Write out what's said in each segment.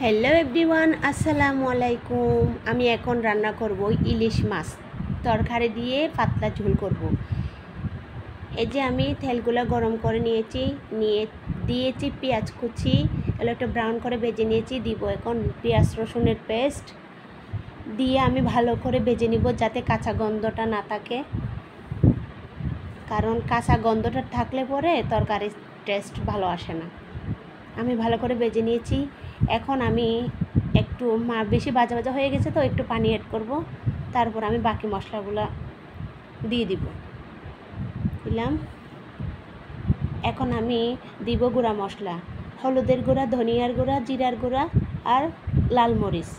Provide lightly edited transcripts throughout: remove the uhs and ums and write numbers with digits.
Hello everyone, আসসালামু আলাইকুম। আমি এখন রান্না করব ইলিশ মাছ তরকারি দিয়ে পাতলা ঝোল করব। এই যে আমি তেলগুলো গরম করে দিয়েছি পেঁয়াজ কুচি, এগুলো একটু ব্রাউন করে ভেজে নিয়েছি। দিব এখন পেঁয়াজ রসুনের পেস্ট দিয়ে আমি ভালো করে ভেজে নিব যাতে কাঁচা গন্ধটা না থাকে, কারণ কাঁচা গন্ধটা থাকলে পরে তরকারির টেস্ট ভালো আসে না। আমি ভালো করে ভেজে নিয়েছি। এখন আমি একটু বেশি ভাজা ভাজা হয়ে গেছে তো একটু পানি অ্যাড করব, তারপর আমি বাকি মশলাগুলো দিয়ে দিলাম। এখন আমি দিব গুঁড়া মশলা, হলুদের গুঁড়া, ধনিয়ার গুঁড়া, জিরার গুঁড়া আর লাল মরিচ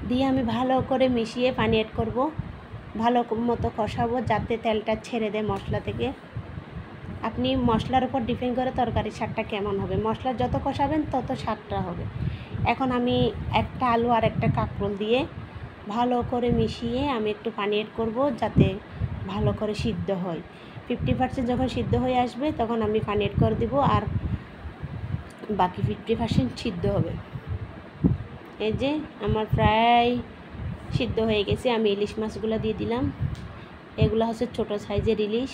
দিয়ে আমি ভালো করে মিশিয়ে পানি অ্যাড করব, ভালো মতো কষাবো যাতে তেলটা ছেড়ে দেয় মশলা থেকে। আপনি মশলার উপর ডিপেন্ড করে তরকারির স্বাদটা কেমন হবে, মশলা যত কষাবেন তত স্বাদটা হবে। এখন আমি একটা আলু আর একটা কাঁকরোল দিয়ে ভালো করে মিশিয়ে আমি একটু পানি অ্যাড করব যাতে ভালো করে সিদ্ধ হয়। 50% যখন সিদ্ধ হয়ে আসবে তখন আমি পানি অ্যাড করে দেবো আর বাকি 50% সিদ্ধ হবে। এই যে আমার প্রায় সিদ্ধ হয়ে গেছে। আমি ইলিশ মাছগুলো দিয়ে দিলাম। এগুলো হচ্ছে ছোটো সাইজের ইলিশ।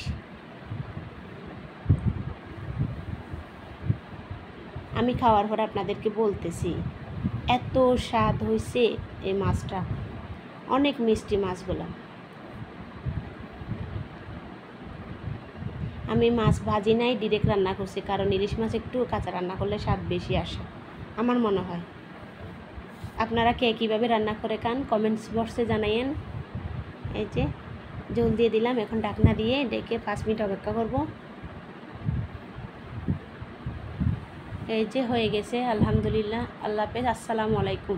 আমি খাওয়ার পর আপনাদেরকে বলতেছি এত স্বাদ হয়েছে এই মাছটা, অনেক মিষ্টি মাছগুলো। আমি মাছ ভাজি নাই, ডিরেক্ট রান্না করছি, কারণ ইলিশ মাছ একটু কাঁচা রান্না করলে স্বাদ বেশি আসে আমার মনে হয়। আপনারা কে কীভাবে রান্না করে খান কমেন্টস বক্সে জানাইয়েন। এই যে ঝোল দিয়ে দিলাম, এখন ঢাকনা দিয়ে ডেকে 5 মিনিট অপেক্ষা করব। এই যে হয়ে গেছে, আলহামদুলিল্লাহ। আল্লাহ হাফেজ, আসসালামু আলাইকুম।